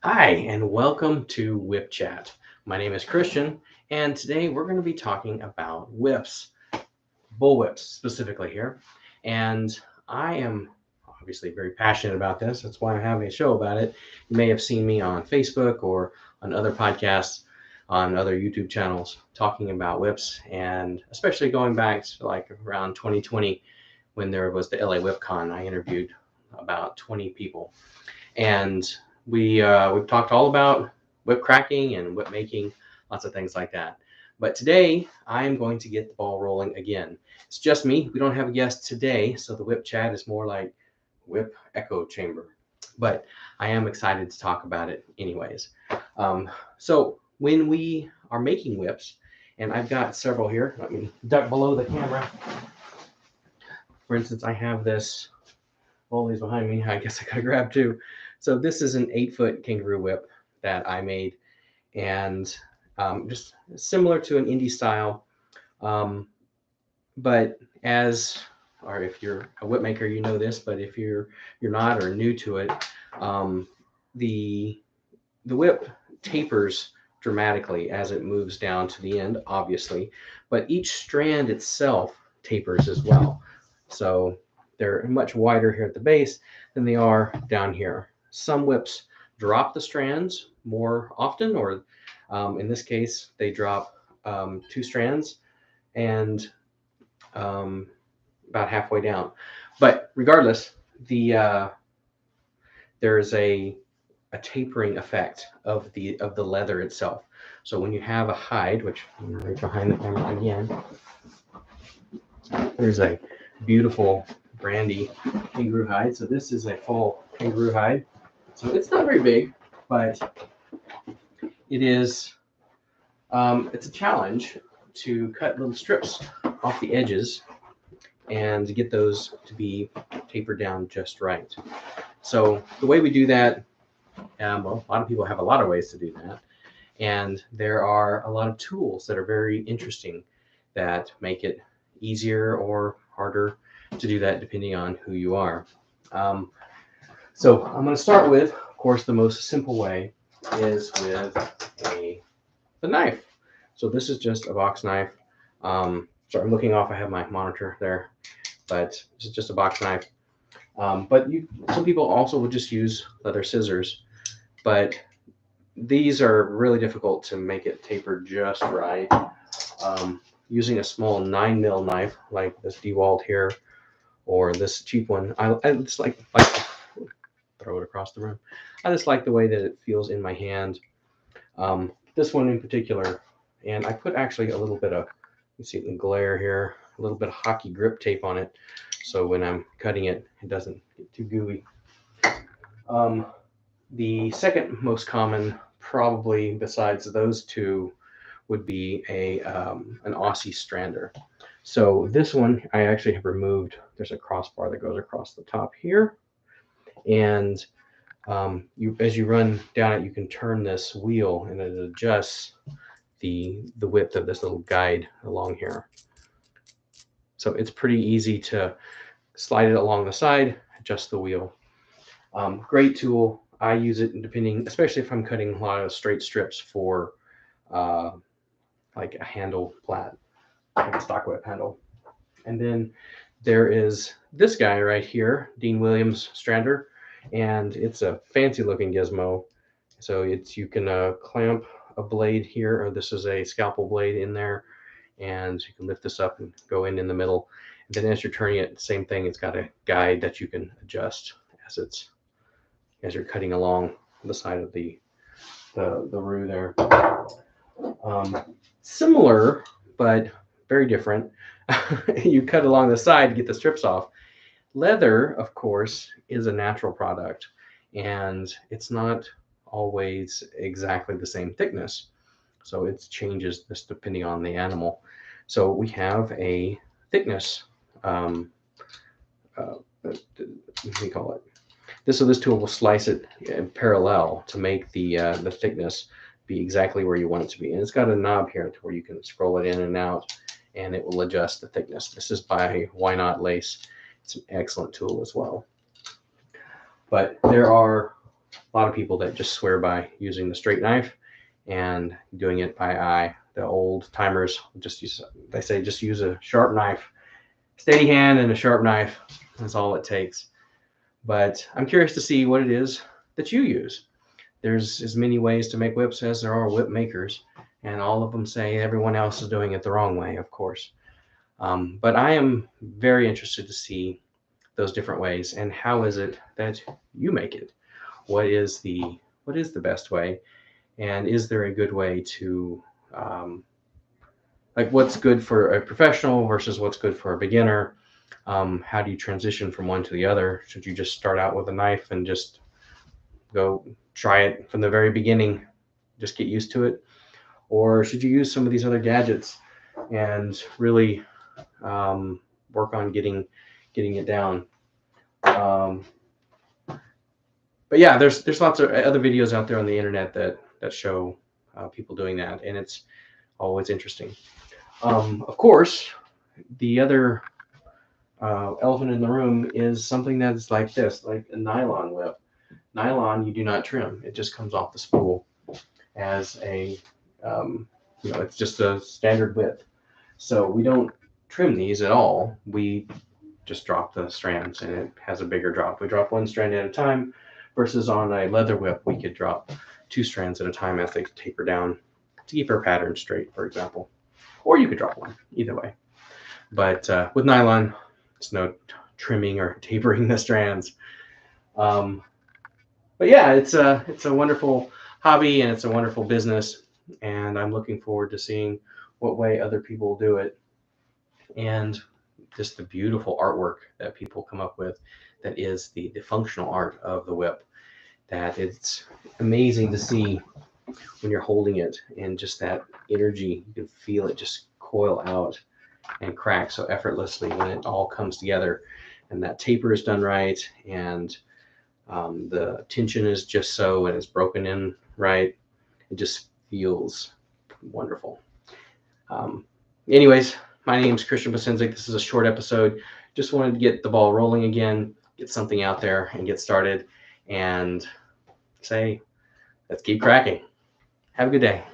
Hi, and welcome to WhipChat. My name is Christian, and today we're going to be talking about whips, bull whips specifically here. And I am obviously very passionate about this. That's why I'm having a show about it. You may have seen me on Facebook or on other podcasts, on other YouTube channels, talking about whips, and especially going back to like around 2020 when there was the LA WhipCon. I interviewed about 20 people and we've talked all about whip cracking and whip making, lots of things like that. But today I am going to get the ball rolling again. It's just me. We don't have a guest today, so the whip chat is more like whip echo chamber. But I am excited to talk about it anyways. So when we are making whips, and I've got several here. Let me duck below the camera. For instance, I have this. All these behind me. I guess I gotta grab two. So this is an 8-foot kangaroo whip that I made, and just similar to an indie style. Um, but as or if you're a whip maker, you know this. But if you're not or new to it, um, the the whip tapers dramatically as it moves down to the end, obviously. But each strand itself tapers as well. So they're much wider here at the base than they are down here. Some whips drop the strands more often, or in this case, they drop two strands and um, about halfway down. But regardless, there's a tapering effect of the leather itself. So when you have a hide, which I'm right behind the camera again, there's a beautiful brandy kangaroo hide. So this is a full kangaroo hide. So it's not very big, but it is. It's a challenge to cut little strips off the edges and get those to be tapered down just right. So the way we do that, well, a lot of people have a lot of ways to do that, and there are a lot of tools that are very interesting that make it easier or harder to do that depending on who you are. Um, so I'm going to start with, of course, the most simple way is with the knife. So this is just a box knife. Sorry, I'm looking off. I have my monitor there, but this is just a box knife. But some people also would just use leather scissors, but these are really difficult to make it taper just right. Using a small 9mm knife like this DeWalt here, or this cheap one, I just like throw it across the room. I just like the way that it feels in my hand. This one in particular, and I put actually a little bit of, you see the glare here, a little bit of hockey grip tape on it, so when I'm cutting it, it doesn't get too gooey. The second most common, probably besides those two, would be an Aussie strander. So this one I actually have removed. There's a crossbar that goes across the top here, and as you run down it, you can turn this wheel, and it adjusts the width of this little guide along here. So it's pretty easy to slide it along the side, adjust the wheel. Great tool. I use it depending, especially if I'm cutting a lot of straight strips for uh, like a handle plat, like a stock whip handle. And then there is this guy right here, Dean Williams Strander, and it's a fancy looking gizmo. So you can clamp a blade here, or this is a scalpel blade in there, and you can lift this up and go in the middle. And then as you're turning it, same thing. It's got a guide that you can adjust as you're cutting along the side of the roo there. Similar, but very different. You cut along the side to get the strips off. Leather, of course, is a natural product, and it's not always exactly the same thickness. So it changes this depending on the animal. So we have a thickness, what do we call it? This tool will slice it in parallel to make the thickness be exactly where you want it to be. And it's got a knob here to where you can scroll it in and out, and it will adjust the thickness. This is by Why Not Lace. It's an excellent tool as well. But there are a lot of people that just swear by using the straight knife and doing it by eye. The old timers they say just use a sharp knife, steady hand and a sharp knife. That's all it takes. But I'm curious to see what it is that you use. There's as many ways to make whips as there are whip makers, and all of them say everyone else is doing it the wrong way, of course. But I am very interested to see those different ways and how is it that you make it? What is the best way? And is there a good way to like what's good for a professional versus what's good for a beginner? How do you transition from one to the other? Should you just start out with a knife and just go try it from the very beginning, just get used to it? Or should you use some of these other gadgets and really work on getting it down? But yeah, there's lots of other videos out there on the internet that show people doing that, and it's always interesting. Of course, the other elephant in the room is something that's like this, like a nylon whip. Nylon, you do not trim; it just comes off the spool as a it's just a standard width. So we don't trim these at all. We just drop the strands, and it has a bigger drop. We drop one strand at a time, versus on a leather whip, we could drop 2 strands at a time as they taper down to keep our pattern straight, for example. Or you could drop one, either way. But with nylon, it's no trimming or tapering the strands. But yeah, it's a wonderful hobby and it's a wonderful business, and I'm looking forward to seeing what way other people do it, and just the beautiful artwork that people come up with that is the functional art of the whip. That it's amazing to see when you're holding it, and just that energy, you can feel it just coil out and crack so effortlessly when it all comes together, and that taper is done right, and the tension is just so, and it's broken in right. It just feels wonderful. Anyways, my name is Christian Pasenzik. This is a short episode. Just wanted to get the ball rolling again, get something out there and get started, and say, let's keep cracking. Have a good day.